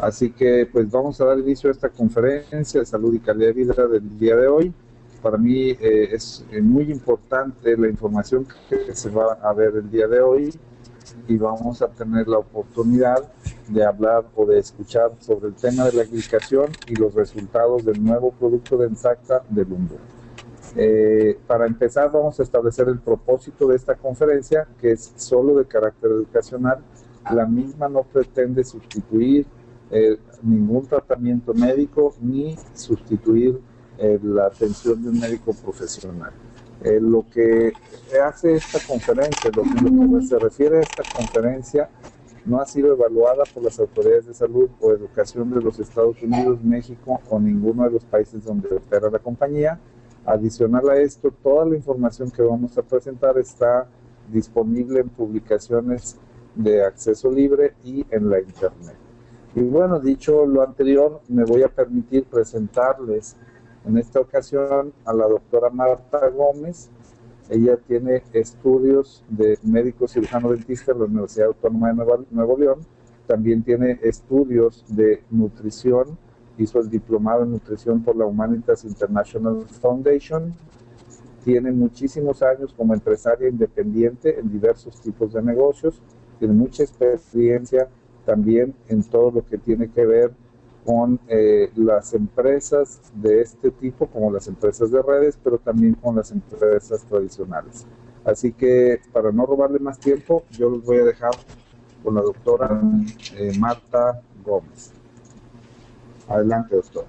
Así que pues vamos a dar inicio a esta conferencia de salud y calidad de vida del día de hoy. Para mí es muy importante la información que se va a ver el día de hoy y vamos a tener la oportunidad de hablar o de escuchar sobre el tema de la glicación y los resultados del nuevo producto de Ensacta de Lumbo. Para empezar vamos a establecer el propósito de esta conferencia, que es solo de carácter educacional. La misma no pretende sustituir ningún tratamiento médico ni sustituir la atención de un médico profesional. Lo que hace esta conferencia, lo que se refiere a esta conferencia, no ha sido evaluada por las autoridades de salud o educación de los Estados Unidos, México o ninguno de los países donde opera la compañía. Adicional a esto, toda la información que vamos a presentar está disponible en publicaciones de acceso libre y en la internet. Y bueno, dicho lo anterior, me voy a permitir presentarles en esta ocasión a la doctora Marta Gómez. Ella tiene estudios de médico cirujano dentista en la Universidad Autónoma de Nuevo León. También tiene estudios de nutrición. Hizo el diplomado en nutrición por la Humanitas International Foundation. Tiene muchísimos años como empresaria independiente en diversos tipos de negocios. Tiene mucha experiencia también en todo lo que tiene que ver con las empresas de este tipo, como las empresas de redes, pero también con las empresas tradicionales. Así que, para no robarle más tiempo, yo los voy a dejar con la doctora Marta Gómez. Adelante, doctora.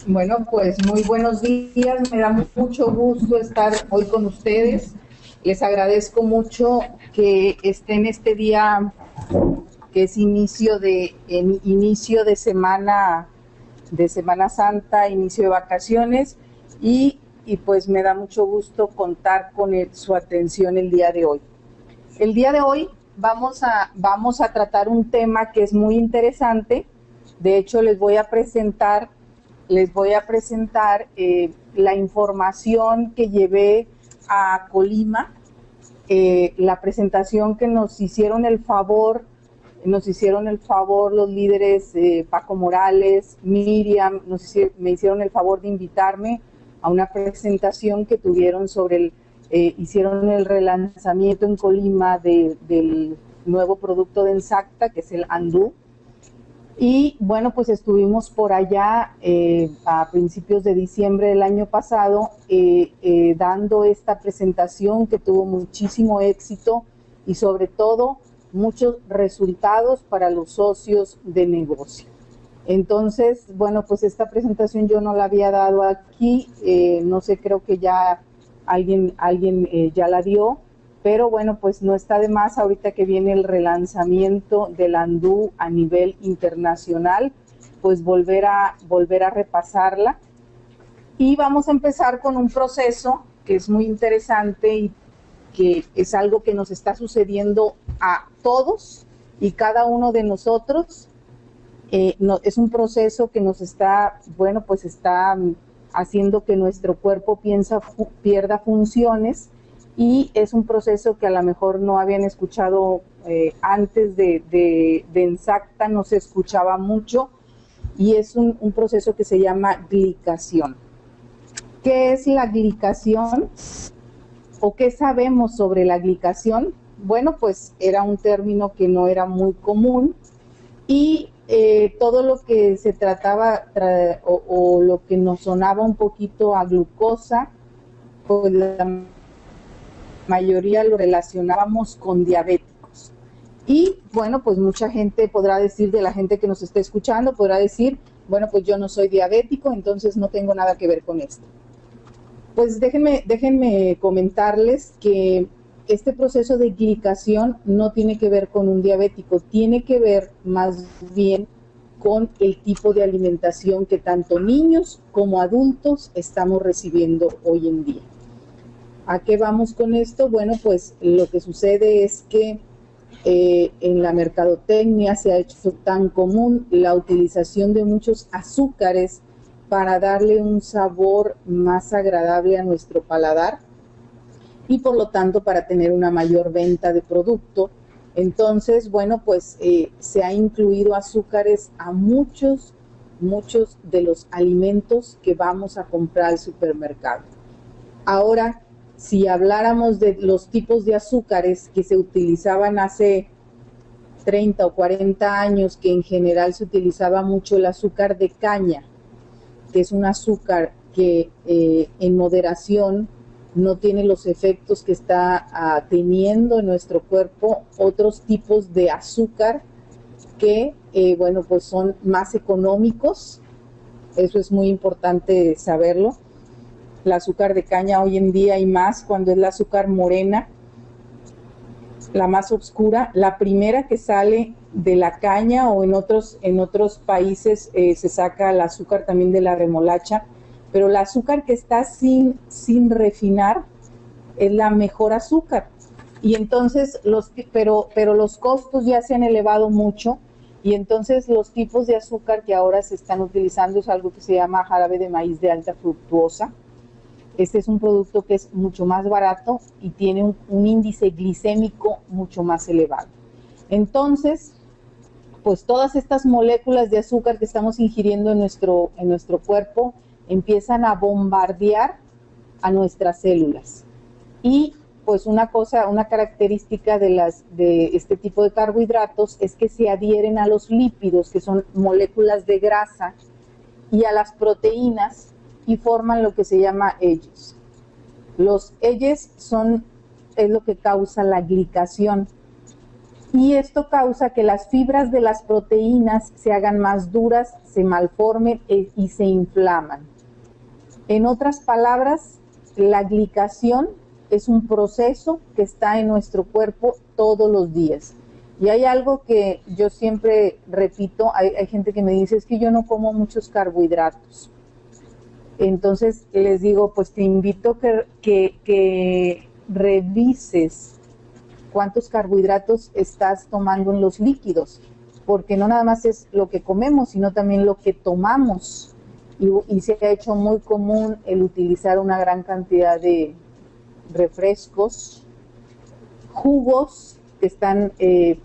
Bueno, pues muy buenos días, me da mucho gusto estar hoy con ustedes. Les agradezco mucho que estén este día, que es inicio de Semana Santa, inicio de vacaciones, y pues me da mucho gusto contar con su atención el día de hoy. El día de hoy vamos a tratar un tema que es muy interesante. De hecho, les voy a presentar la información que llevé a Colima, la presentación que nos hicieron el favor los líderes, Paco Morales, Miriam, me hicieron el favor de invitarme a una presentación que tuvieron hicieron el relanzamiento en Colima del nuevo producto de Ensacta, que es el Andú. Y bueno, pues estuvimos por allá a principios de diciembre del año pasado dando esta presentación que tuvo muchísimo éxito y sobre todo muchos resultados para los socios de negocio. Entonces, bueno, pues esta presentación yo no la había dado aquí, no sé, creo que ya alguien ya la dio. Pero bueno, pues no está de más ahorita que viene el relanzamiento del Andú a nivel internacional, pues volver a repasarla. Y vamos a empezar con un proceso que es muy interesante y que es algo que nos está sucediendo a todos y cada uno de nosotros. Es un proceso que nos está haciendo que nuestro cuerpo pierda funciones. Y es un proceso que a lo mejor no habían escuchado antes de Ensacta, no se escuchaba mucho, y es un proceso que se llama glicación. ¿Qué es la glicación? ¿O qué sabemos sobre la glicación? Bueno, pues era un término que no era muy común, y todo lo que se trataba o lo que nos sonaba un poquito a glucosa, pues la mayoría lo relacionábamos con diabéticos. Y bueno, pues mucha gente podrá decir, de la gente que nos esté escuchando, podrá decir, bueno, pues yo no soy diabético, entonces no tengo nada que ver con esto. Pues déjenme comentarles que este proceso de glicación no tiene que ver con un diabético, tiene que ver más bien con el tipo de alimentación que tanto niños como adultos estamos recibiendo hoy en día. ¿A qué vamos con esto? Bueno, pues lo que sucede es que en la mercadotecnia se ha hecho tan común la utilización de muchos azúcares para darle un sabor más agradable a nuestro paladar y por lo tanto para tener una mayor venta de producto. Entonces, bueno, pues se ha incluido azúcares a muchos de los alimentos que vamos a comprar al supermercado. Ahora, si habláramos de los tipos de azúcares que se utilizaban hace 30 o 40 años, que en general se utilizaba mucho el azúcar de caña, que es un azúcar que en moderación no tiene los efectos que está teniendo en nuestro cuerpo, otros tipos de azúcar que, bueno, pues son más económicos. Eso es muy importante saberlo. El azúcar de caña hoy en día, y más cuando es la azúcar morena, la más oscura, la primera que sale de la caña, o en otros países se saca el azúcar también de la remolacha, pero el azúcar que está sin refinar es la mejor azúcar. Y entonces pero los costos ya se han elevado mucho, y entonces los tipos de azúcar que ahora se están utilizando es algo que se llama jarabe de maíz de alta fructuosa. Este es un producto que es mucho más barato y tiene un índice glicémico mucho más elevado. Entonces, pues todas estas moléculas de azúcar que estamos ingiriendo en nuestro cuerpo empiezan a bombardear a nuestras células. Y pues una característica de este tipo de carbohidratos es que se adhieren a los lípidos, que son moléculas de grasa, y a las proteínas, y forman lo que se llama heyes. Los heyes es lo que causa la glicación, y esto causa que las fibras de las proteínas se hagan más duras, se malformen y se inflaman. En otras palabras, la glicación es un proceso que está en nuestro cuerpo todos los días. Y hay algo que yo siempre repito, hay gente que me dice, es que yo no como muchos carbohidratos. Entonces les digo, pues te invito que revises cuántos carbohidratos estás tomando en los líquidos, porque no nada más es lo que comemos, sino también lo que tomamos. Y se ha hecho muy común el utilizar una gran cantidad de refrescos, jugos que están, se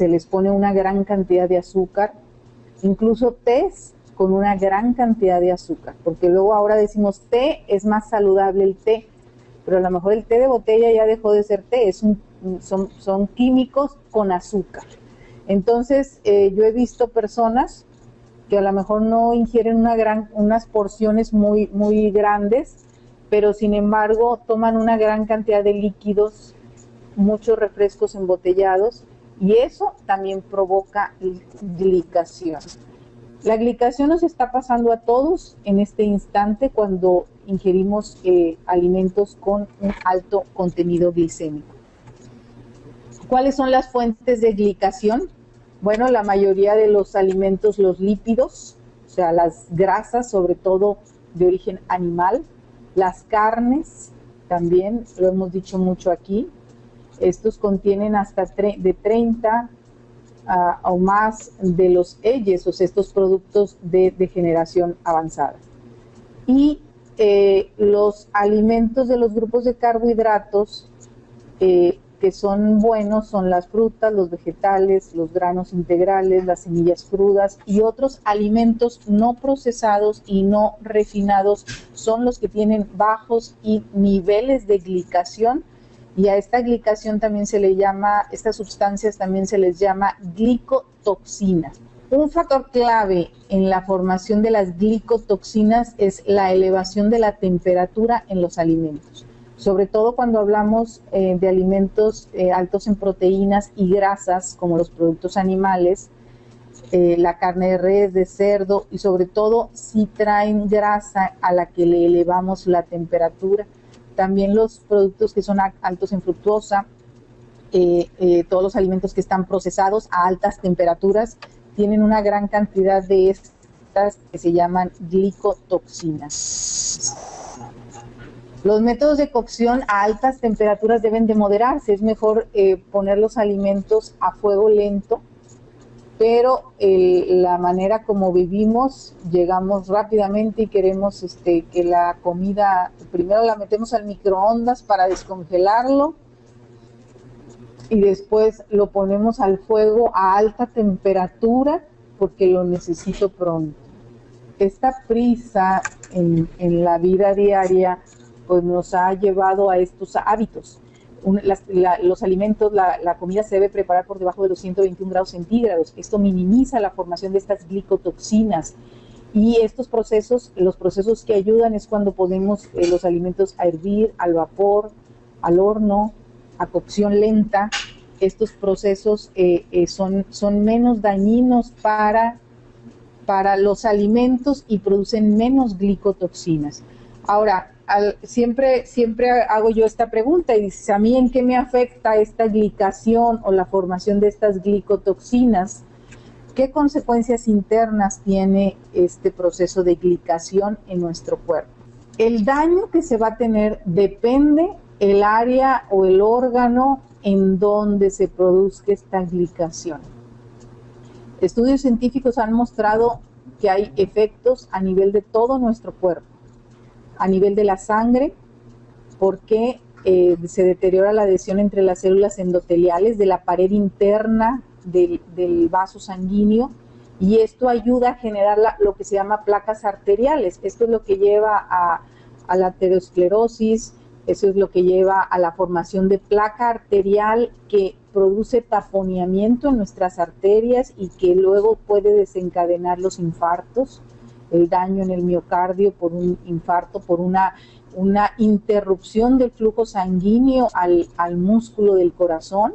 les pone una gran cantidad de azúcar, incluso tés con una gran cantidad de azúcar, porque luego ahora decimos té, es más saludable el té, pero a lo mejor el té de botella ya dejó de ser té, son químicos con azúcar. Entonces yo he visto personas que a lo mejor no ingieren unas porciones muy, muy grandes, pero sin embargo toman una gran cantidad de líquidos, muchos refrescos embotellados, y eso también provoca glicación. La glicación nos está pasando a todos en este instante cuando ingerimos alimentos con un alto contenido glicémico. ¿Cuáles son las fuentes de glicación? Bueno, la mayoría de los alimentos, los lípidos, o sea, las grasas, sobre todo de origen animal, las carnes, también lo hemos dicho mucho aquí, estos contienen hasta de 30 o más de los heyes, o sea, estos productos de degeneración avanzada. Y los alimentos de los grupos de carbohidratos que son buenos son las frutas, los vegetales, los granos integrales, las semillas crudas, y otros alimentos no procesados y no refinados son los que tienen bajos niveles de glicación, y a esta glicación también se le llama, estas sustancias también se les llama glicotoxinas. Un factor clave en la formación de las glicotoxinas es la elevación de la temperatura en los alimentos, sobre todo cuando hablamos de alimentos altos en proteínas y grasas, como los productos animales, la carne de res, de cerdo, y sobre todo si traen grasa a la que le elevamos la temperatura. También los productos que son altos en fructosa, todos los alimentos que están procesados a altas temperaturas, tienen una gran cantidad de estas que se llaman glicotoxinas. Los métodos de cocción a altas temperaturas deben de moderarse. Es mejor poner los alimentos a fuego lento, pero la manera como vivimos, llegamos rápidamente y queremos que la comida, primero la metemos al microondas para descongelarlo, y después lo ponemos al fuego a alta temperatura porque lo necesito pronto. Esta prisa en la vida diaria pues nos ha llevado a estos hábitos. Los alimentos, la comida se debe preparar por debajo de los 121 grados centígrados. Esto minimiza la formación de estas glicotoxinas. Y estos procesos, los procesos que ayudan es cuando ponemos los alimentos a hervir, al vapor, al horno, a cocción lenta. Estos procesos son menos dañinos para los alimentos y producen menos glicotoxinas. Ahora, siempre hago yo esta pregunta y dices, ¿a mí en qué me afecta esta glicación o la formación de estas glicotoxinas? ¿Qué consecuencias internas tiene este proceso de glicación en nuestro cuerpo? El daño que se va a tener depende el área o el órgano en donde se produzca esta glicación. Estudios científicos han mostrado que hay efectos a nivel de todo nuestro cuerpo, a nivel de la sangre, porque se deteriora la adhesión entre las células endoteliales de la pared interna del vaso sanguíneo, y esto ayuda a generar lo que se llama placas arteriales. Esto es lo que lleva a la aterosclerosis, eso es lo que lleva a la formación de placa arterial que produce taponeamiento en nuestras arterias y que luego puede desencadenar los infartos, el daño en el miocardio por un infarto, por una interrupción del flujo sanguíneo al músculo del corazón,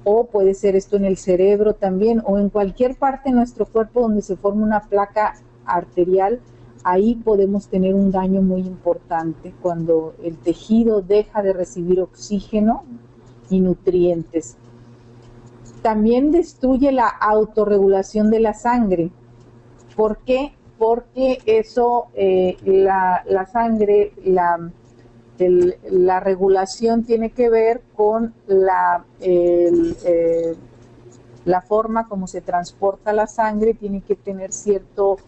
o puede ser esto en el cerebro también, o en cualquier parte de nuestro cuerpo donde se forma una placa arterial. Ahí podemos tener un daño muy importante cuando el tejido deja de recibir oxígeno y nutrientes. También destruye la autorregulación de la sangre. ¿Por qué? Porque eso, la sangre, la regulación tiene que ver con la forma como se transporta la sangre, tiene que tener cierto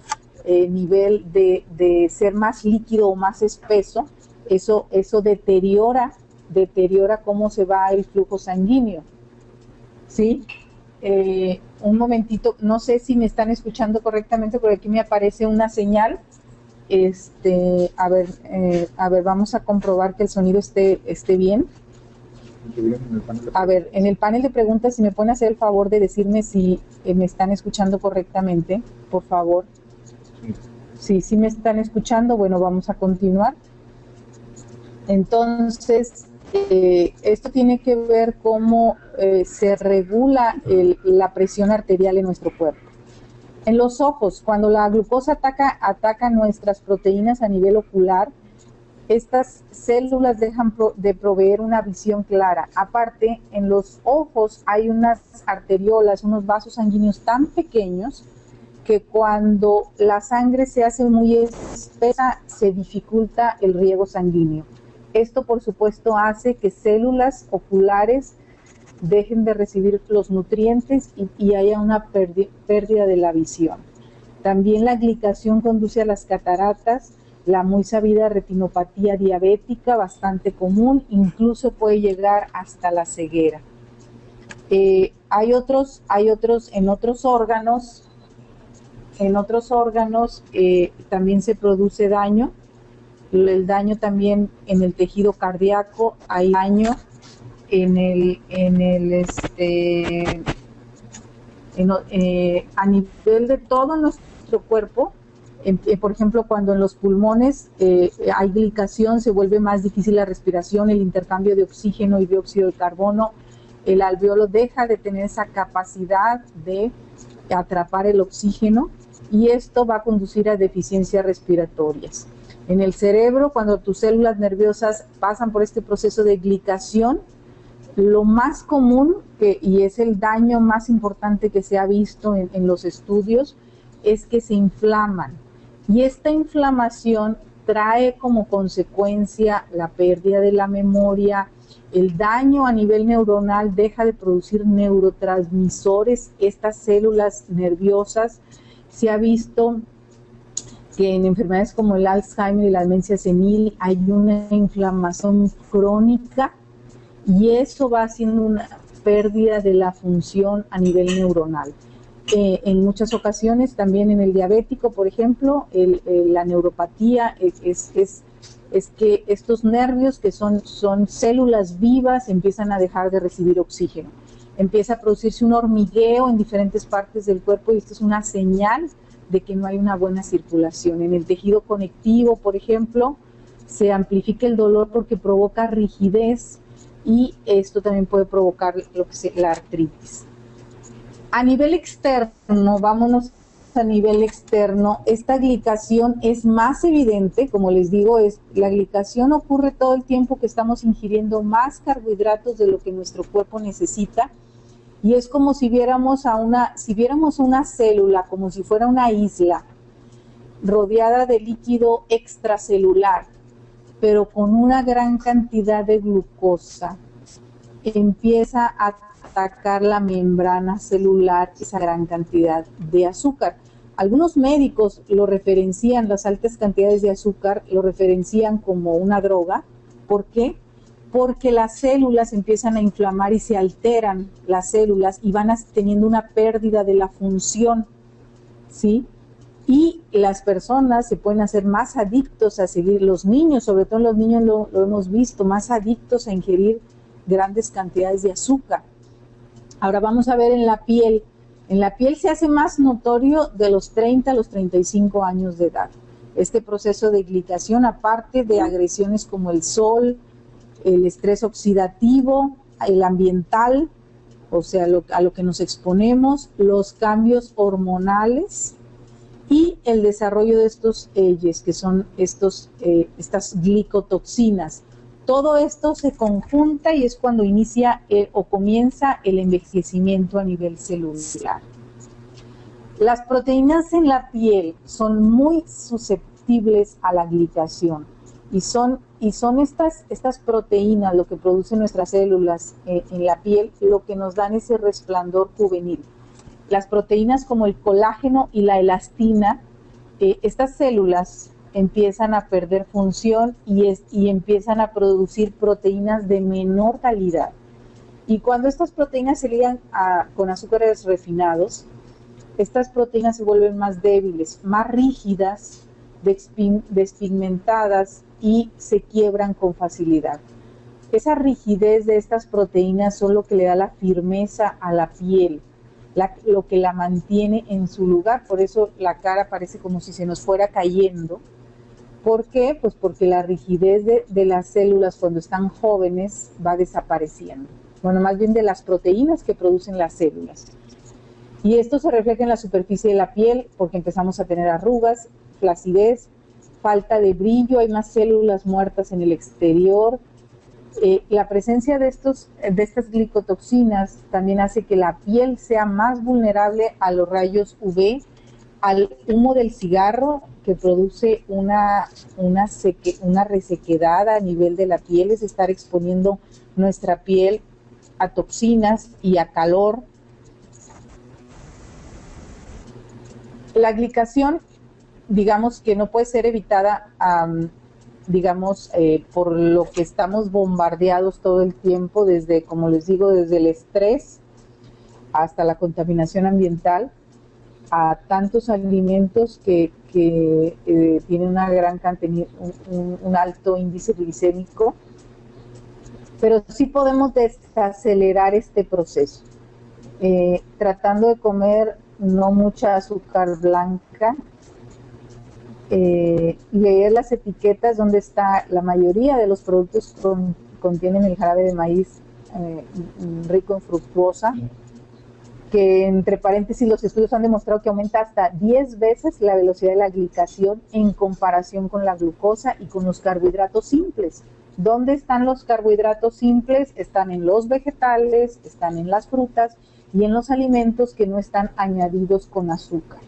nivel de ser más líquido o más espeso. Eso deteriora cómo se va el flujo sanguíneo, ¿sí? Un momentito, no sé si me están escuchando correctamente, porque aquí me aparece una señal. A ver, vamos a comprobar que el sonido esté bien. A ver, en el panel de preguntas, si me pueden hacer el favor de decirme si me están escuchando correctamente, por favor. Sí me están escuchando. Bueno, vamos a continuar. Entonces, esto tiene que ver cómo se regula la presión arterial en nuestro cuerpo. En los ojos, cuando la glucosa ataca nuestras proteínas a nivel ocular, estas células dejan de proveer una visión clara. Aparte, en los ojos hay unas arteriolas, unos vasos sanguíneos tan pequeños que cuando la sangre se hace muy espesa, se dificulta el riego sanguíneo. Esto, por supuesto, hace que células oculares dejen de recibir los nutrientes y haya una pérdida de la visión. También la glicación conduce a las cataratas, la muy sabida retinopatía diabética, bastante común, incluso puede llegar hasta la ceguera. Hay otros en otros órganos. También se produce daño. El daño también en el tejido cardíaco, hay daño a nivel de todo nuestro cuerpo. Por ejemplo, cuando en los pulmones hay glicación, se vuelve más difícil la respiración, el intercambio de oxígeno y dióxido de carbono. El alveolo deja de tener esa capacidad de atrapar el oxígeno y esto va a conducir a deficiencias respiratorias. En el cerebro, cuando tus células nerviosas pasan por este proceso de glicación, lo más común, y es el daño más importante que se ha visto en los estudios, es que se inflaman. Y esta inflamación trae como consecuencia la pérdida de la memoria, el daño a nivel neuronal, deja de producir neurotransmisores, estas células nerviosas. Se ha visto que en enfermedades como el Alzheimer y la demencia senil hay una inflamación crónica y eso va haciendo pérdida de la función a nivel neuronal. En muchas ocasiones, también en el diabético, por ejemplo, la neuropatía es que estos nervios, que son células vivas, empiezan a dejar de recibir oxígeno. Empieza a producirse un hormigueo en diferentes partes del cuerpo y esto es una señal de que no hay una buena circulación. En el tejido conectivo, por ejemplo, se amplifica el dolor porque provoca rigidez y esto también puede provocar lo que la artritis. A nivel externo, vámonos a nivel externo, esta glicación es más evidente, como les digo, la glicación ocurre todo el tiempo que estamos ingiriendo más carbohidratos de lo que nuestro cuerpo necesita, y es como si viéramos una célula, como si fuera una isla, rodeada de líquido extracelular, pero con una gran cantidad de glucosa. Empieza a atacar la membrana celular esa gran cantidad de azúcar. Algunos médicos lo referencian, las altas cantidades de azúcar, lo referencian como una droga. ¿Por qué? Porque las células empiezan a inflamar y se alteran las células y van teniendo una pérdida de la función, ¿sí? Y las personas se pueden hacer más adictos a seguir, los niños, sobre todo los niños lo hemos visto, más adictos a ingerir grandes cantidades de azúcar. Ahora vamos a ver en la piel. En la piel se hace más notorio de los 30 a los 35 años de edad. Este proceso de glicación, aparte de agresiones como el sol, el estrés oxidativo, el ambiental, o sea, a lo que nos exponemos, los cambios hormonales y el desarrollo de estos EYES, que son estas glicotoxinas. Todo esto se conjunta y es cuando inicia o comienza el envejecimiento a nivel celular. Las proteínas en la piel son muy susceptibles a la glicación y son estas proteínas lo que producen nuestras células en la piel, lo que nos dan ese resplandor juvenil. Las proteínas como el colágeno y la elastina, estas células empiezan a perder función y empiezan a producir proteínas de menor calidad. Y cuando estas proteínas se ligan con azúcares refinados, estas proteínas se vuelven más débiles, más rígidas, despigmentadas y se quiebran con facilidad. Esa rigidez de estas proteínas son lo que le da la firmeza a la piel, lo que la mantiene en su lugar. Por eso la cara parece como si se nos fuera cayendo. ¿Por qué? Pues porque la rigidez de las células cuando están jóvenes va desapareciendo. Bueno, más bien de las proteínas que producen las células. Y esto se refleja en la superficie de la piel porque empezamos a tener arrugas, flacidez, falta de brillo, hay más células muertas en el exterior. La presencia de estas glicotoxinas también hace que la piel sea más vulnerable a los rayos UV, al humo del cigarro, que produce una resequedad a nivel de la piel, es estar exponiendo nuestra piel a toxinas y a calor. La glicación, digamos que no puede ser evitada, por lo que estamos bombardeados todo el tiempo, desde, como les digo, desde el estrés hasta la contaminación ambiental, a tantos alimentos que tienen una gran cantidad, un alto índice glicémico, pero sí podemos desacelerar este proceso, tratando de comer no mucha azúcar blanca, leer las etiquetas donde está la mayoría de los productos contienen el jarabe de maíz rico en fructuosa, que entre paréntesis los estudios han demostrado que aumenta hasta 10 veces la velocidad de la glicación en comparación con la glucosa y con los carbohidratos simples. ¿Dónde están los carbohidratos simples? Están en los vegetales, están en las frutas y en los alimentos que no están añadidos con azúcar.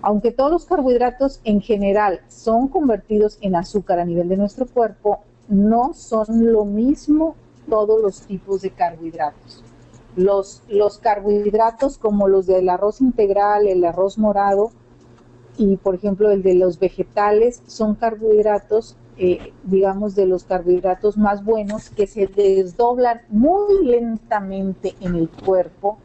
Aunque todos los carbohidratos en general son convertidos en azúcar a nivel de nuestro cuerpo, no son lo mismo todos los tipos de carbohidratos. Los carbohidratos como los del arroz integral, el arroz morado y por ejemplo el de los vegetales son carbohidratos digamos, de los carbohidratos más buenos que se desdoblan muy lentamente en el cuerpo,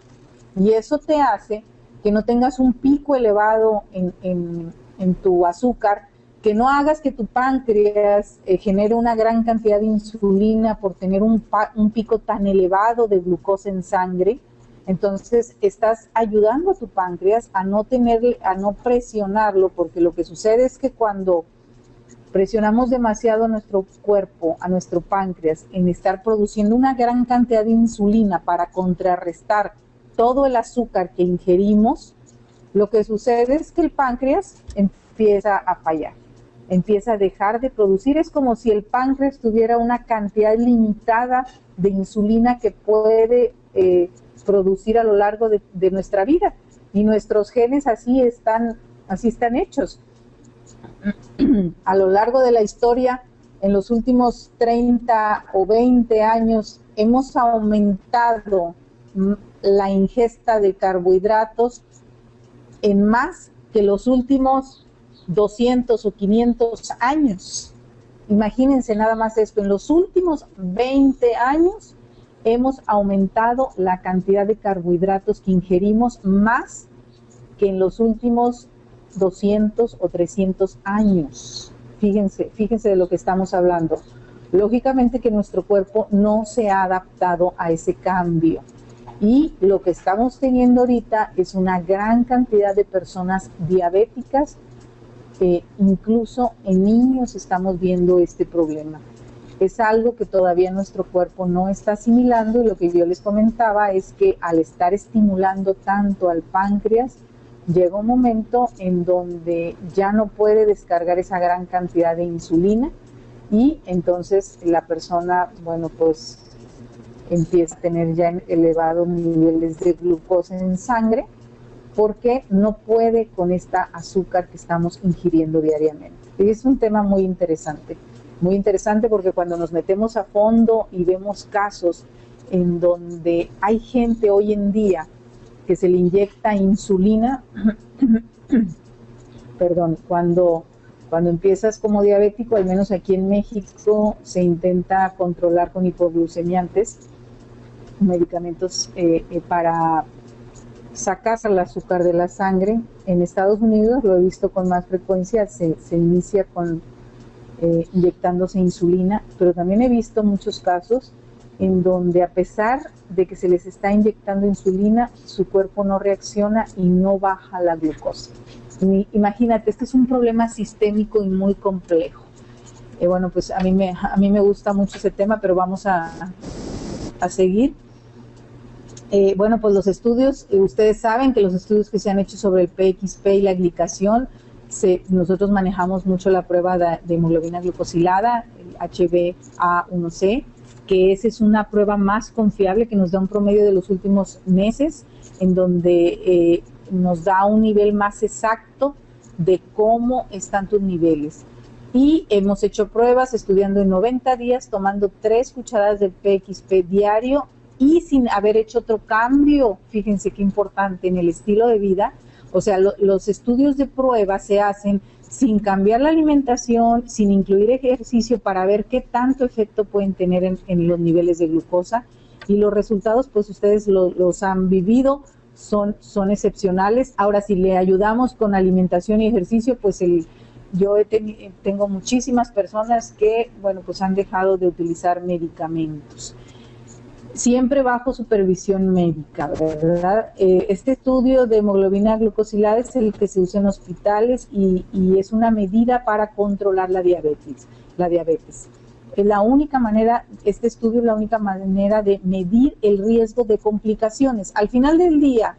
y eso te hace que no tengas un pico elevado en tu azúcar, que no hagas que tu páncreas genere una gran cantidad de insulina por tener un pico tan elevado de glucosa en sangre. Entonces estás ayudando a tu páncreas a no presionarlo, porque lo que sucede es que cuando presionamos demasiado a nuestro cuerpo, a nuestro páncreas, en estar produciendo una gran cantidad de insulina para contrarrestar todo el azúcar que ingerimos, lo que sucede es que el páncreas empieza a fallar, empieza a dejar de producir. Es como si el páncreas tuviera una cantidad limitada de insulina que puede producir a lo largo de nuestra vida, y nuestros genes así están hechos. A lo largo de la historia, en los últimos 30 o 20 años, hemos aumentado la ingesta de carbohidratos en más que los últimos 200 o 500 años. Imagínense nada más esto, en los últimos 20 años hemos aumentado la cantidad de carbohidratos que ingerimos más que en los últimos 200 o 300 años. Fíjense de lo que estamos hablando. Lógicamente que nuestro cuerpo no se ha adaptado a ese cambio, y lo que estamos teniendo ahorita es una gran cantidad de personas diabéticas, incluso en niños estamos viendo este problema. Es algo que todavía nuestro cuerpo no está asimilando, y lo que yo les comentaba es que al estar estimulando tanto al páncreas, llega un momento en donde ya no puede descargar esa gran cantidad de insulina, y entonces la persona, bueno, pues empieza a tener ya elevados niveles de glucosa en sangre, porque no puede con esta azúcar que estamos ingiriendo diariamente. Y es un tema muy interesante porque cuando nos metemos a fondo y vemos casos en donde hay gente hoy en día que se le inyecta insulina, perdón, cuando empiezas como diabético, al menos aquí en México, se intenta controlar con hipoglucemiantes, medicamentos para sacar el azúcar de la sangre. En Estados Unidos lo he visto con más frecuencia, se inicia con inyectándose insulina, pero también he visto muchos casos en donde, a pesar de que se les está inyectando insulina, su cuerpo no reacciona y no baja la glucosa. Imagínate, este es un problema sistémico y muy complejo. Bueno, pues a mí me gusta mucho ese tema, pero vamos a seguir. Bueno, pues los estudios, ustedes saben que los estudios que se han hecho sobre el PXP y la glicación, nosotros manejamos mucho la prueba de hemoglobina glucosilada, el HbA1c, que esa es una prueba más confiable, que nos da un promedio de los últimos meses, en donde nos da un nivel más exacto de cómo están tus niveles. Y hemos hecho pruebas estudiando en 90 días, tomando 3 cucharadas de PXP diario y sin haber hecho otro cambio. Fíjense qué importante, en el estilo de vida. O sea, los estudios de prueba se hacen sin cambiar la alimentación, sin incluir ejercicio, para ver qué tanto efecto pueden tener en los niveles de glucosa. Y los resultados, pues ustedes los han vivido, son excepcionales. Ahora, si le ayudamos con alimentación y ejercicio, pues yo tengo muchísimas personas que, bueno, pues han dejado de utilizar medicamentos. Siempre bajo supervisión médica, ¿verdad? Este estudio de hemoglobina glucosilada es el que se usa en hospitales y es una medida para controlar la diabetes. Es la única manera, este estudio es la única manera de medir el riesgo de complicaciones. Al final del día,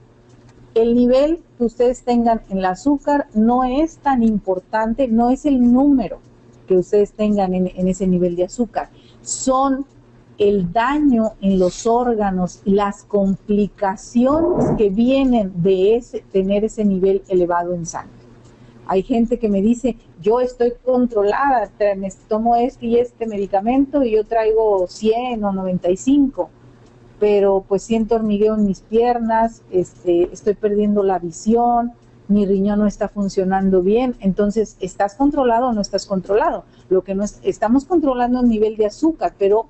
el nivel que ustedes tengan en el azúcar no es tan importante, no es el número que ustedes tengan en ese nivel de azúcar, son el daño en los órganos, las complicaciones que vienen de tener ese nivel elevado en sangre. Hay gente que me dice, yo estoy controlada, me tomo este y este medicamento y yo traigo 100 o 95, pero pues siento hormigueo en mis piernas, estoy perdiendo la visión, mi riñón no está funcionando bien. Entonces, ¿estás controlado o no estás controlado? Lo que no estamos controlando el nivel de azúcar, pero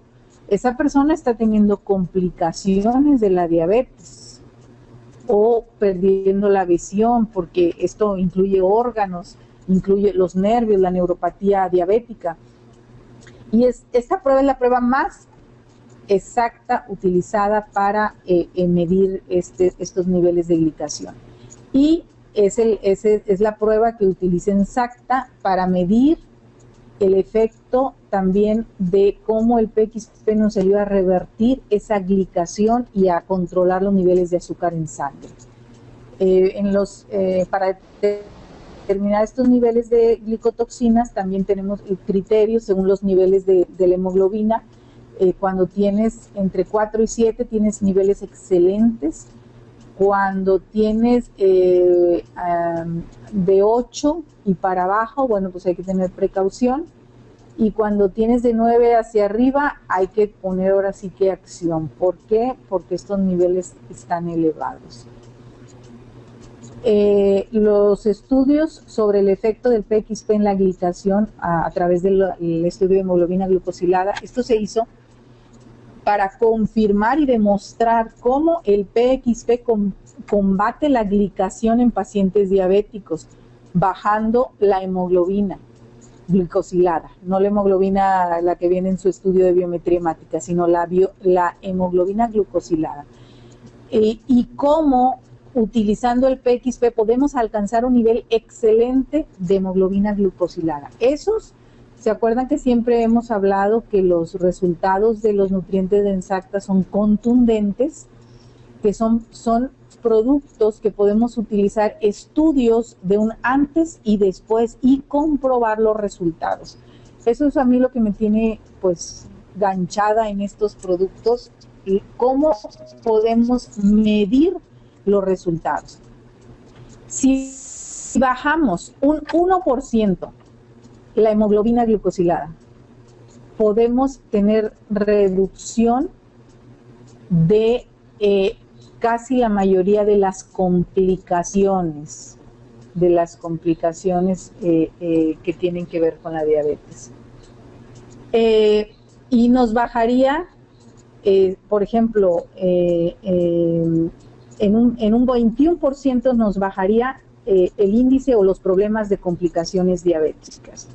esa persona está teniendo complicaciones de la diabetes o perdiendo la visión, porque esto incluye órganos, incluye los nervios, la neuropatía diabética. Y esta prueba es la prueba más exacta utilizada para medir estos niveles de glicación. Y es la prueba que utiliza Ensacta para medir el efecto también de cómo el PXP nos ayuda a revertir esa glicación y a controlar los niveles de azúcar en sangre. Para determinar estos niveles de glicotoxinas también tenemos criterios según los niveles de la hemoglobina. Cuando tienes entre 4 y 7 tienes niveles excelentes. Cuando tienes de 8 y para abajo, bueno, pues hay que tener precaución. Y cuando tienes de 9 hacia arriba, hay que poner ahora sí que acción. ¿Por qué? Porque estos niveles están elevados. Los estudios sobre el efecto del PXP en la glicación a través del estudio de hemoglobina glucosilada, esto se hizo para confirmar y demostrar cómo el PXP combate la glicación en pacientes diabéticos, bajando la hemoglobina glicosilada, no la hemoglobina la que viene en su estudio de biometría hemática, sino la hemoglobina glucosilada. Y cómo utilizando el PXP podemos alcanzar un nivel excelente de hemoglobina glucosilada. ¿Se acuerdan que siempre hemos hablado que los resultados de los nutrientes de Ensacta son contundentes? Que son productos que podemos utilizar estudios de un antes y después y comprobar los resultados. Eso es a mí lo que me tiene pues ganchada en estos productos y cómo podemos medir los resultados. Si bajamos un 1% la hemoglobina glucosilada, podemos tener reducción de casi la mayoría de las complicaciones que tienen que ver con la diabetes. Y nos bajaría, por ejemplo, en un 21% nos bajaría el índice o los problemas de complicaciones diabéticas.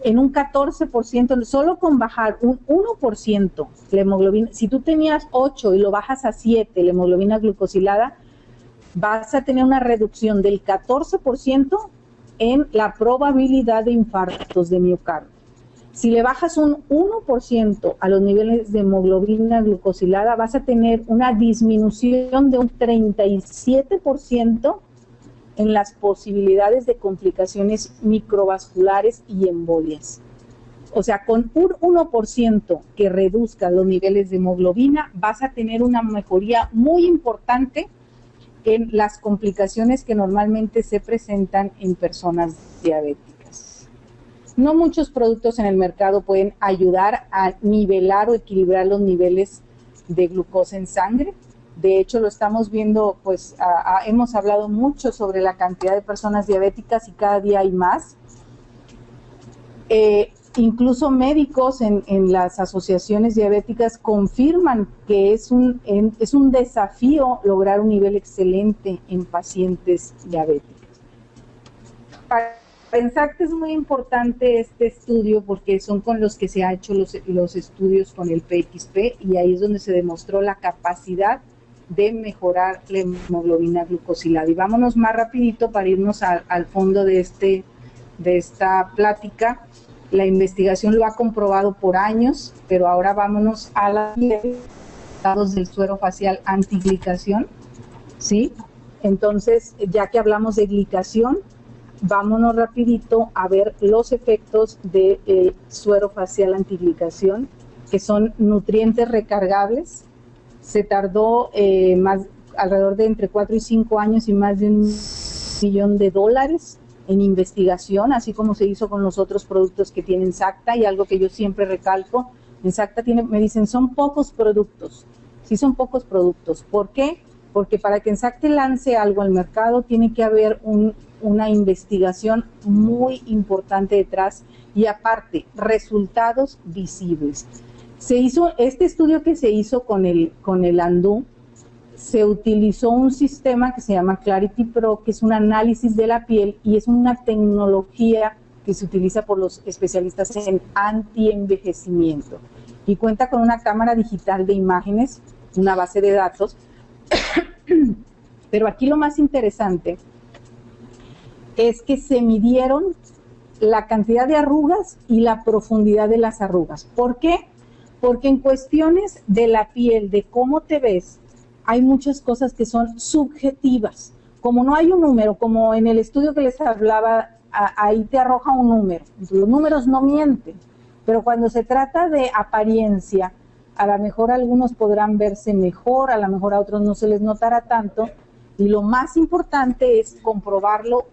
En un 14%, solo con bajar un 1% la hemoglobina, si tú tenías 8 y lo bajas a 7, la hemoglobina glucosilada, vas a tener una reducción del 14% en la probabilidad de infartos de miocardio. Si le bajas un 1% a los niveles de hemoglobina glucosilada, vas a tener una disminución de un 37% en las posibilidades de complicaciones microvasculares y embolias. O sea, con un 1% que reduzca los niveles de hemoglobina, vas a tener una mejoría muy importante en las complicaciones que normalmente se presentan en personas diabéticas. No muchos productos en el mercado pueden ayudar a nivelar o equilibrar los niveles de glucosa en sangre. De hecho, lo estamos viendo, pues hemos hablado mucho sobre la cantidad de personas diabéticas y cada día hay más. Incluso médicos en las asociaciones diabéticas confirman que es un desafío lograr un nivel excelente en pacientes diabéticos. Para pensar que es muy importante este estudio porque son con los que se han hecho los estudios con el PXP y ahí es donde se demostró la capacidad de mejorar la hemoglobina glucosilada. Y vámonos más rapidito para irnos al fondo de esta plática. La investigación lo ha comprobado por años, pero ahora vámonos a los resultados del suero facial antiglicación, ¿sí? Entonces, ya que hablamos de glicación, vámonos rapidito a ver los efectos de suero facial antiglicación, que son nutrientes recargables. Se tardó alrededor de entre 4 y 5 años y más de $1 millón en investigación, así como se hizo con los otros productos que tiene Ensacta, y algo que yo siempre recalco, Ensacta me dicen, son pocos productos. Sí, son pocos productos. ¿Por qué? porque para que Ensacte lance algo al mercado tiene que haber una investigación muy importante detrás y aparte, resultados visibles. Se hizo, este estudio que se hizo con el Andú, se utilizó un sistema que se llama Clarity Pro, que es un análisis de la piel y es una tecnología que se utiliza por los especialistas en anti-envejecimiento. Y cuenta con una cámara digital de imágenes, una base de datos. Pero aquí lo más interesante es que se midieron la cantidad de arrugas y la profundidad de las arrugas. ¿Por qué? Porque en cuestiones de la piel, de cómo te ves, hay muchas cosas que son subjetivas. Como no hay un número, como en el estudio que les hablaba, ahí te arroja un número. Los números no mienten, pero cuando se trata de apariencia, a lo mejor algunos podrán verse mejor, a lo mejor a otros no se les notará tanto, y lo más importante es comprobarlo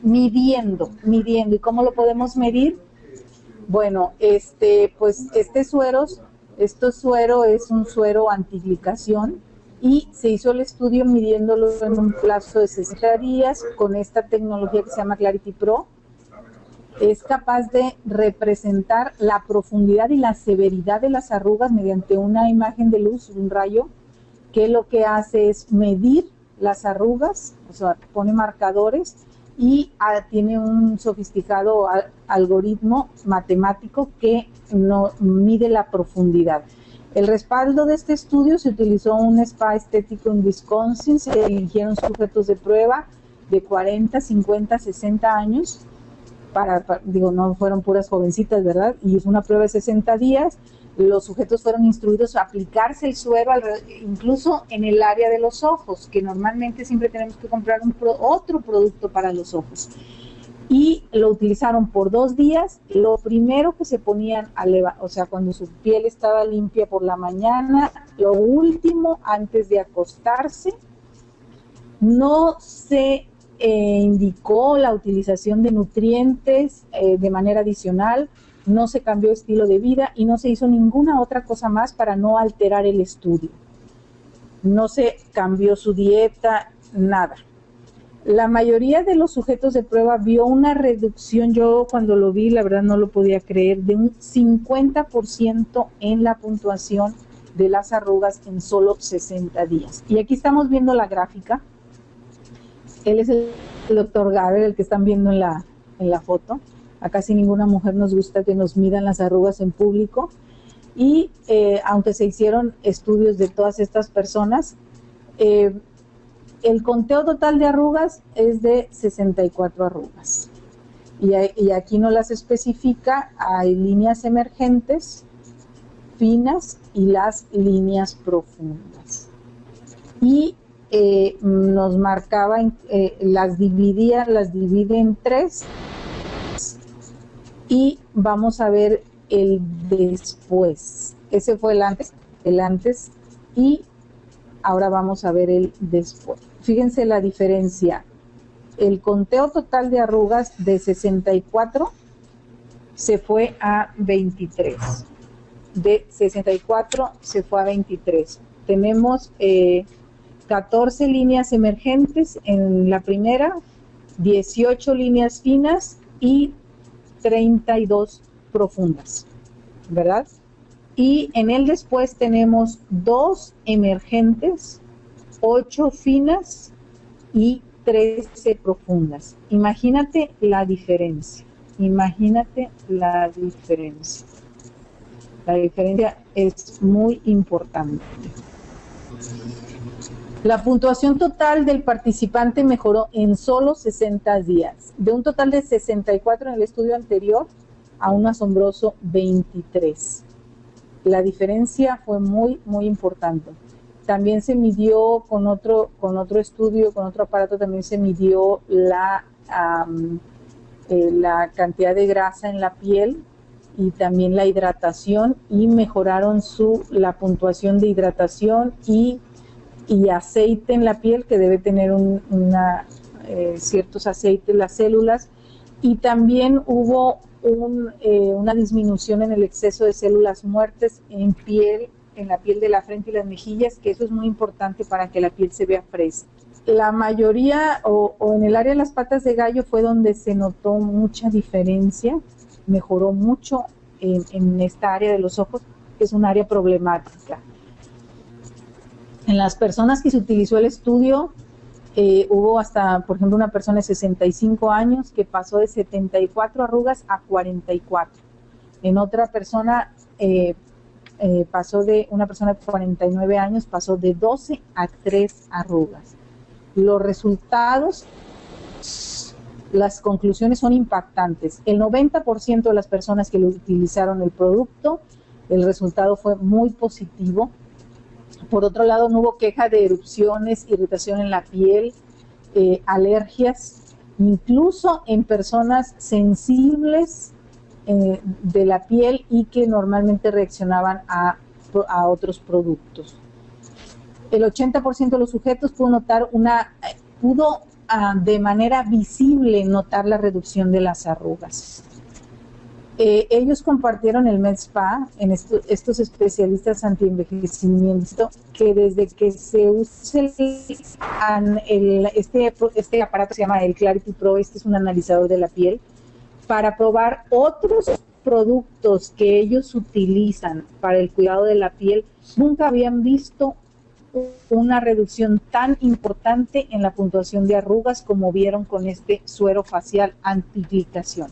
midiendo. ¿Y cómo lo podemos medir? Bueno, pues este suero es un suero antiglicación y se hizo el estudio midiéndolo en un plazo de 60 días con esta tecnología que se llama Clarity Pro. Es capaz de representar la profundidad y la severidad de las arrugas mediante una imagen de luz, un rayo, que lo que hace es medir las arrugas, o sea, pone marcadores y tiene un sofisticado algoritmo matemático que mide la profundidad. El respaldo de este estudio se utilizó un spa estético en Wisconsin, se eligieron sujetos de prueba de 40, 50, 60 años, no fueron puras jovencitas, ¿verdad? Y es una prueba de 60 días, los sujetos fueron instruidos a aplicarse el suero incluso en el área de los ojos, que normalmente siempre tenemos que comprar otro producto para los ojos. Y lo utilizaron por 2 días. Lo primero que se ponían, o sea, cuando su piel estaba limpia por la mañana, lo último antes de acostarse. No se indicó la utilización de nutrientes de manera adicional, no se cambió estilo de vida y no se hizo ninguna otra cosa más para no alterar el estudio. No se cambió su dieta, nada. La mayoría de los sujetos de prueba vio una reducción, yo cuando lo vi la verdad no lo podía creer, de un 50% en la puntuación de las arrugas en solo 60 días. Y aquí estamos viendo la gráfica. Él es el doctor Gaber, el que están viendo en la foto. A casi ninguna mujer nos gusta que nos midan las arrugas en público. Y aunque se hicieron estudios de todas estas personas, el conteo total de arrugas es de 64 arrugas. Y aquí no las especifica, hay líneas emergentes, finas y las líneas profundas. Y nos marcaba, las divide en 3 y vamos a ver el después. Ese fue el antes y ahora vamos a ver el después. Fíjense la diferencia. El conteo total de arrugas de 64 se fue a 23. De 64 se fue a 23. Tenemos 14 líneas emergentes en la primera, 18 líneas finas y 32 profundas, ¿verdad? Y en el después tenemos 2 emergentes, 8 finas y 13 profundas. Imagínate la diferencia. Imagínate la diferencia. La diferencia es muy importante. La puntuación total del participante mejoró en solo 60 días. De un total de 64 en el estudio anterior a un asombroso 23. La diferencia fue muy, muy importante. También se midió con otro estudio, con otro aparato, también se midió la cantidad de grasa en la piel y también la hidratación y mejoraron la puntuación de hidratación y aceite en la piel, que debe tener ciertos aceites las células, y también hubo una disminución en el exceso de células muertas en piel en la piel de la frente y las mejillas, que eso es muy importante para que la piel se vea fresca. La mayoría, o en el área de las patas de gallo, fue donde se notó mucha diferencia, mejoró mucho en esta área de los ojos, que es un área problemática. En las personas que se utilizó el estudio, hubo hasta, por ejemplo, una persona de 65 años que pasó de 74 arrugas a 44. En otra persona, una persona de 49 años pasó de 12 a 3 arrugas. Los resultados, las conclusiones son impactantes. El 90% de las personas que lo utilizaron el producto, el resultado fue muy positivo. Por otro lado, no hubo queja de erupciones, irritación en la piel, alergias, incluso en personas sensibles de la piel y que normalmente reaccionaban a otros productos. El 80% de los sujetos pudo de manera visible notar la reducción de las arrugas. Ellos compartieron el MedSpa, estos especialistas antienvejecimiento, que desde que se usa este aparato, se llama el Clarity Pro, este es un analizador de la piel, para probar otros productos que ellos utilizan para el cuidado de la piel, nunca habían visto una reducción tan importante en la puntuación de arrugas como vieron con este suero facial antiglicación.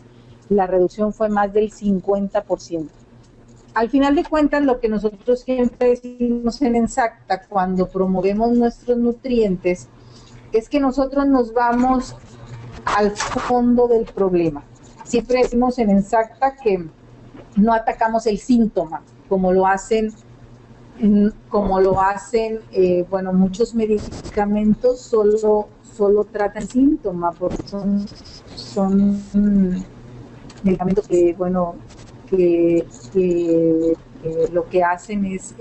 La reducción fue más del 50%. Al final de cuentas, lo que nosotros siempre decimos en Ensacta cuando promovemos nuestros nutrientes es que nosotros nos vamos al fondo del problema. Siempre decimos en Ensacta que no atacamos el síntoma, como lo hacen bueno, muchos medicamentos solo tratan síntoma, porque son medicamentos que, bueno, que lo que hacen es,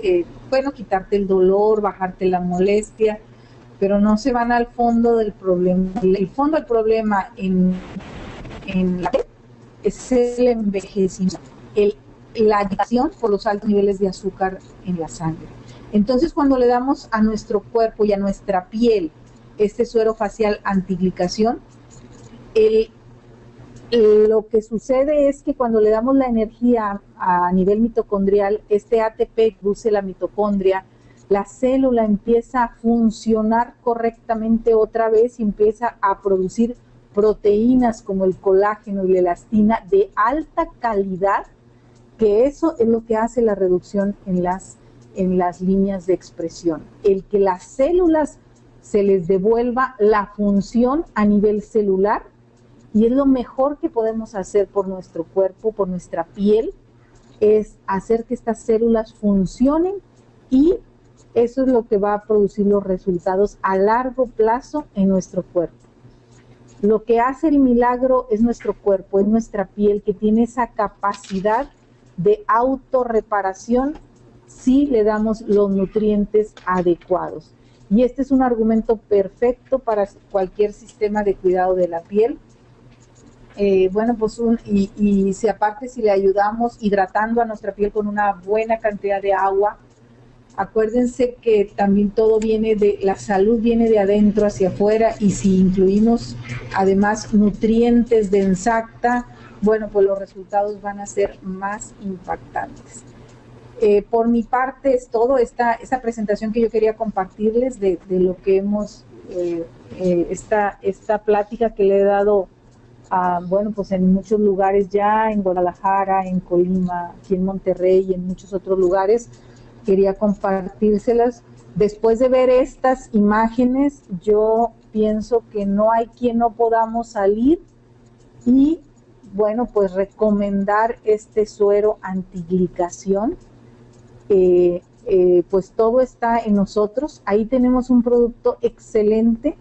bueno, quitarte el dolor, bajarte la molestia, pero no se van al fondo del problema. El fondo del problema en la piel es el envejecimiento, la agitación por los altos niveles de azúcar en la sangre. Entonces, cuando le damos a nuestro cuerpo y a nuestra piel este suero facial antiglicación, lo que sucede es que cuando le damos la energía a nivel mitocondrial, este ATP que produce la mitocondria, la célula empieza a funcionar correctamente otra vez y empieza a producir proteínas como el colágeno y la elastina de alta calidad, que eso es lo que hace la reducción en las líneas de expresión. El que las células se les devuelva la función a nivel celular, y es lo mejor que podemos hacer por nuestro cuerpo, por nuestra piel, es hacer que estas células funcionen, y eso es lo que va a producir los resultados a largo plazo en nuestro cuerpo. Lo que hace el milagro es nuestro cuerpo, es nuestra piel, que tiene esa capacidad de autorreparación si le damos los nutrientes adecuados. Y este es un argumento perfecto para cualquier sistema de cuidado de la piel. Bueno, pues si aparte si le ayudamos hidratando a nuestra piel con una buena cantidad de agua, acuérdense que también todo la salud viene de adentro hacia afuera, y si incluimos además nutrientes de Ensacta, bueno, pues los resultados van a ser más impactantes. Por mi parte es todo, esta presentación que yo quería compartirles de lo que hemos, esta plática que le he dado bueno, pues en muchos lugares ya, en Guadalajara, en Colima, aquí en Monterrey y en muchos otros lugares, quería compartírselas. Después de ver estas imágenes, yo pienso que no hay quien no podamos salir y, bueno, pues recomendar este suero antiglicación. Pues todo está en nosotros. Ahí tenemos un producto excelente,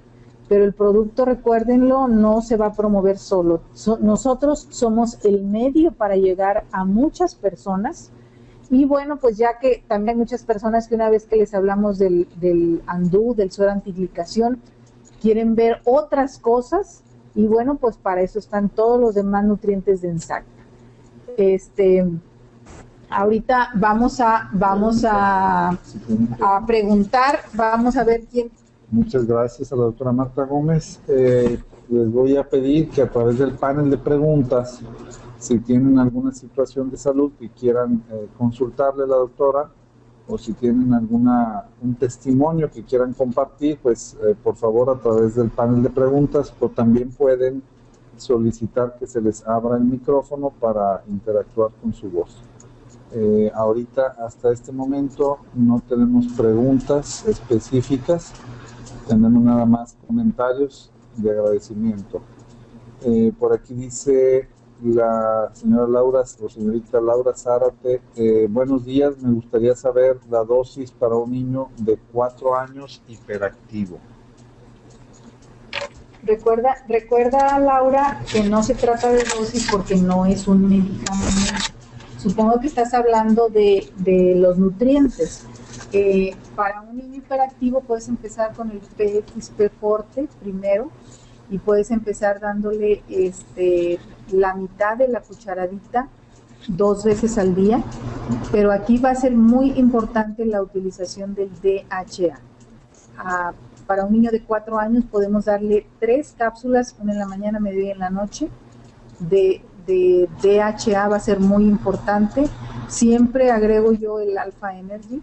pero el producto, recuérdenlo, no se va a promover solo. Nosotros somos el medio para llegar a muchas personas. Y bueno, pues ya que también hay muchas personas que una vez que les hablamos del andú, del suero antiglicación, quieren ver otras cosas, y bueno, pues para eso están todos los demás nutrientes de Ensacta. Ahorita a preguntar, vamos a ver quién. Muchas gracias a la doctora Marta Gómez. Les voy a pedir que a través del panel de preguntas, si tienen alguna situación de salud que quieran consultarle a la doctora, o si tienen un testimonio que quieran compartir, pues por favor a través del panel de preguntas, o también pueden solicitar que se les abra el micrófono para interactuar con su voz. Ahorita, hasta este momento, no tenemos preguntas específicas, tenemos nada más comentarios de agradecimiento. Por aquí dice la señora Laura, o señorita Laura Zárate, buenos días, me gustaría saber la dosis para un niño de 4 años hiperactivo. Recuerda, Laura, que no se trata de dosis porque no es un medicamento. Supongo que estás hablando de los nutrientes. Para un niño hiperactivo puedes empezar con el PXP Forte primero y puedes empezar dándole la mitad de la cucharadita 2 veces al día, pero aquí va a ser muy importante la utilización del DHA. Para un niño de 4 años podemos darle 3 cápsulas, una en la mañana, mediodía y en la noche, de DHA. Va a ser muy importante. Siempre agrego yo el Alpha Energy.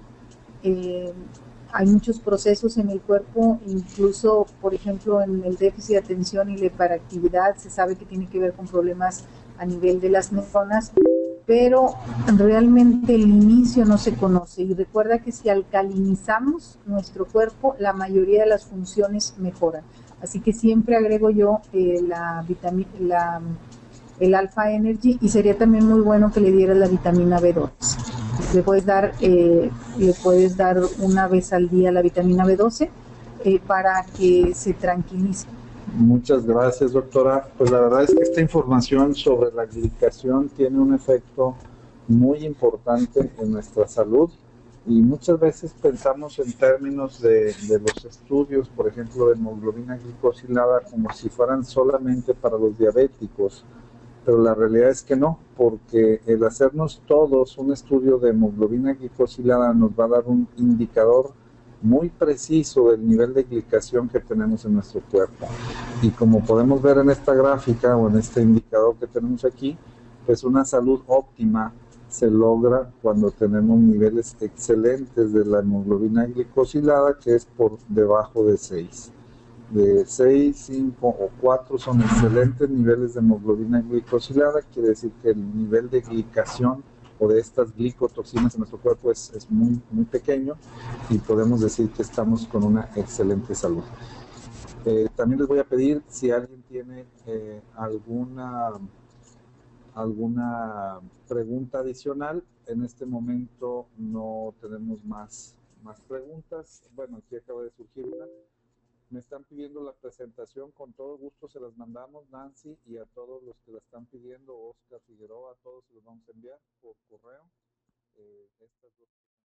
Hay muchos procesos en el cuerpo, incluso, por ejemplo, en el déficit de atención y la hiperactividad, se sabe que tiene que ver con problemas a nivel de las neuronas, pero realmente el inicio no se conoce. Y recuerda que si alcalinizamos nuestro cuerpo, la mayoría de las funciones mejoran. Así que siempre agrego yo el Alpha Energy, y sería también muy bueno que le dieras la vitamina B12. Le puedes dar una vez al día la vitamina B12 para que se tranquilice. Muchas gracias, doctora. Pues la verdad es que esta información sobre la glicación tiene un efecto muy importante en nuestra salud, y muchas veces pensamos en términos de los estudios, por ejemplo, de hemoglobina glicosilada, como si fueran solamente para los diabéticos, pero la realidad es que no, porque el hacernos todos un estudio de hemoglobina glicosilada nos va a dar un indicador muy preciso del nivel de glicación que tenemos en nuestro cuerpo. Y como podemos ver en esta gráfica o en este indicador que tenemos aquí, pues una salud óptima se logra cuando tenemos niveles excelentes de la hemoglobina glicosilada, que es por debajo de 6. De 6, 5 o 4 son excelentes niveles de hemoglobina glicosilada, quiere decir que el nivel de glicación o de estas glicotoxinas en nuestro cuerpo es muy, muy pequeño, y podemos decir que estamos con una excelente salud. También les voy a pedir, si alguien tiene alguna pregunta adicional. En este momento no tenemos más preguntas. Bueno, aquí acaba de surgir una. Me están pidiendo la presentación, con todo gusto se las mandamos, Nancy, y a todos los que la están pidiendo, Oscar Figueroa, a todos se los vamos a enviar por correo. Estas dos